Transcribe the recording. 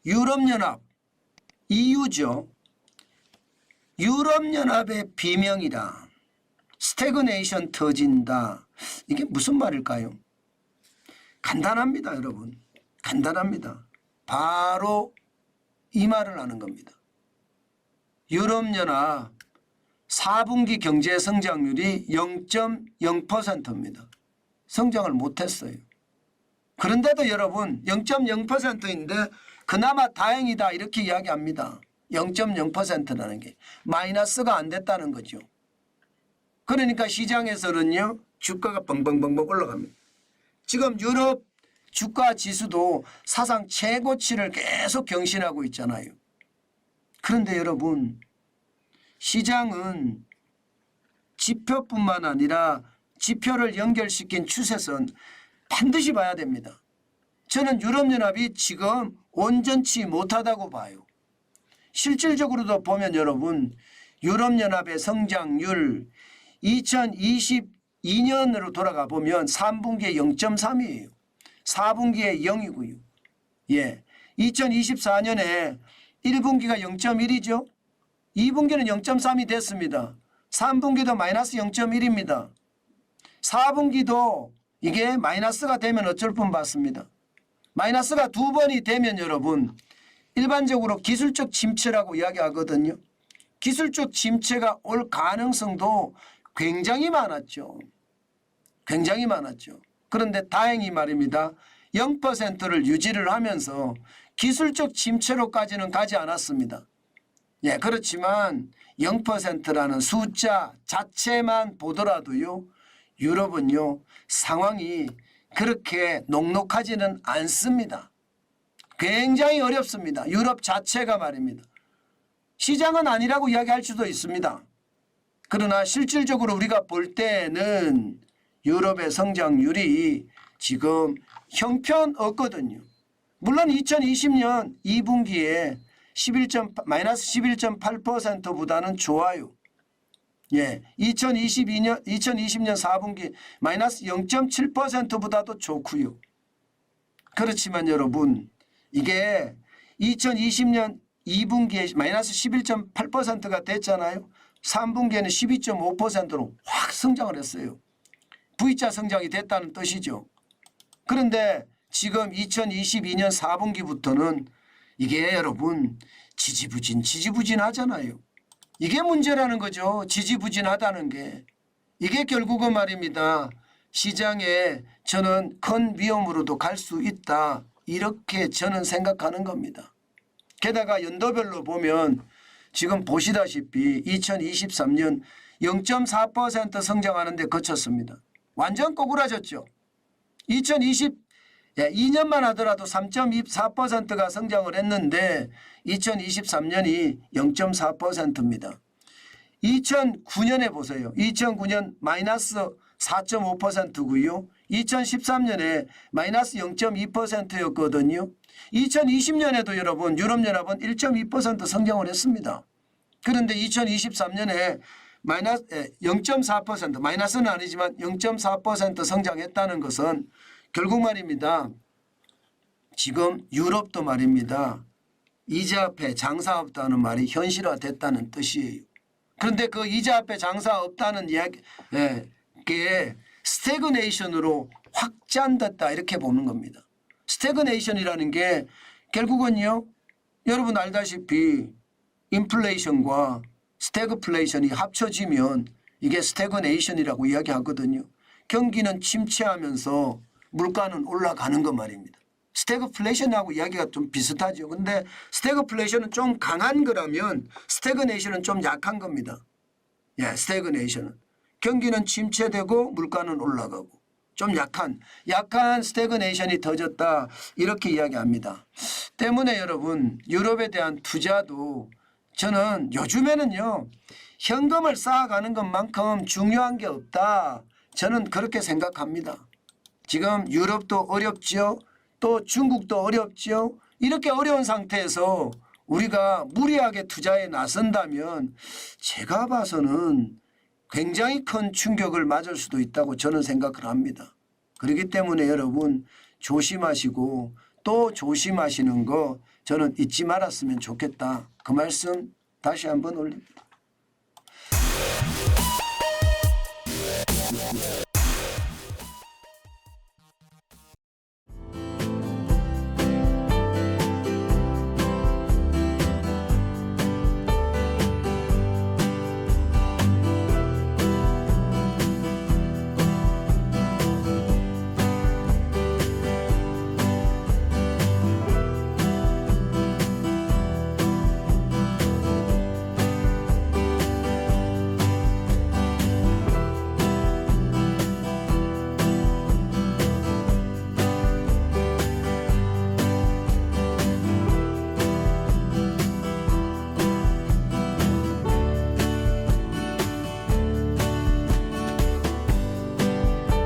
유럽연합, EU죠. 유럽연합의 비명이다. 스태그네이션 터진다. 이게 무슨 말일까요? 간단합니다, 여러분. 간단합니다. 바로 이 말을 하는 겁니다. 유럽연합 4분기 경제 성장률이 0.0%입니다. 성장을 못했어요. 그런데도 여러분 0.0%인데 그나마 다행이다 이렇게 이야기합니다. 0.0%라는 게 마이너스가 안 됐다는 거죠. 그러니까 시장에서는요 주가가 벙벙벙벙 올라갑니다. 지금 유럽 주가 지수도 사상 최고치를 계속 경신하고 있잖아요. 그런데 여러분 시장은 지표뿐만 아니라 지표를 연결시킨 추세선 반드시 봐야 됩니다. 저는 유럽연합이 지금 온전치 못하다고 봐요. 실질적으로도 보면 여러분 유럽연합의 성장률 2022년으로 돌아가 보면 3분기에 0.3이에요. 4분기에 0이고요. 예, 2024년에 1분기가 0.1이죠. 2분기는 0.3이 됐습니다. 3분기도 마이너스 0.1입니다. 4분기도 이게 마이너스가 되면 어쩔 뻔 봤습니다. 마이너스가 두 번이 되면 여러분 일반적으로 기술적 침체라고 이야기하거든요. 기술적 침체가 올 가능성도 굉장히 많았죠. 굉장히 많았죠. 그런데 다행히 말입니다. 0%를 유지를 하면서 기술적 침체로까지는 가지 않았습니다. 예, 그렇지만 0%라는 숫자 자체만 보더라도요. 유럽은요. 상황이 그렇게 녹록하지는 않습니다. 굉장히 어렵습니다. 유럽 자체가 말입니다. 시장은 아니라고 이야기할 수도 있습니다. 그러나 실질적으로 우리가 볼 때는 유럽의 성장률이 지금 형편없거든요. 물론 2020년 2분기에 마이너스 11.8%보다는 좋아요. 예, 2020년 4분기 마이너스 0.7%보다도 좋고요. 그렇지만 여러분 이게 2020년 2분기에 마이너스 11.8%가 됐잖아요. 3분기에는 12.5%로 확 성장을 했어요. V자 성장이 됐다는 뜻이죠. 그런데 지금 2022년 4분기부터는 이게 여러분 지지부진 하잖아요. 이게 문제라는 거죠. 지지부진하다는 게. 이게 결국은 말입니다. 시장에 저는 큰 위험으로도 갈 수 있다. 이렇게 저는 생각하는 겁니다. 게다가 연도별로 보면 지금 보시다시피 2023년 0.4% 성장하는 데 그쳤습니다. 완전 꼬꾸라졌죠. 2년만 하더라도 3.24%가 성장을 했는데 2023년이 0.4%입니다. 2009년에 보세요. 2009년 마이너스 4.5%고요. 2013년에 마이너스 0.2%였거든요. 2020년에도 여러분 유럽연합은 1.2% 성장을 했습니다. 그런데 2023년에 마이너스 0.4% 마이너스는 아니지만 0.4% 성장했다는 것은 결국 말입니다. 지금 유럽도 말입니다. 이자 앞에 장사 없다는 말이 현실화됐다는 뜻이에요. 그런데 그 이자 앞에 장사 없다는 이야기에 스태그네이션으로 확장됐다 이렇게 보는 겁니다. 스태그네이션이라는 게 결국은요. 여러분 알다시피 인플레이션과 스태그플레이션이 합쳐지면 이게 스태그네이션이라고 이야기하거든요. 경기는 침체하면서 물가는 올라가는 것 말입니다. 스태그플레이션하고 이야기가 좀 비슷하죠. 근데 스태그플레이션은 좀 강한 거라면 스태그네이션은 좀 약한 겁니다. 예, 스태그네이션은. 경기는 침체되고 물가는 올라가고 좀 약한 스태그네이션이 터졌다 이렇게 이야기합니다. 때문에 여러분 유럽에 대한 투자도 저는 요즘에는요. 현금을 쌓아가는 것만큼 중요한 게 없다. 저는 그렇게 생각합니다. 지금 유럽도 어렵죠. 또 중국도 어렵죠. 이렇게 어려운 상태에서 우리가 무리하게 투자에 나선다면 제가 봐서는 굉장히 큰 충격을 맞을 수도 있다고 저는 생각을 합니다. 그렇기 때문에 여러분 조심하시고 또 조심하시는 거 저는 잊지 말았으면 좋겠다. 그 말씀 다시 한번 올립니다.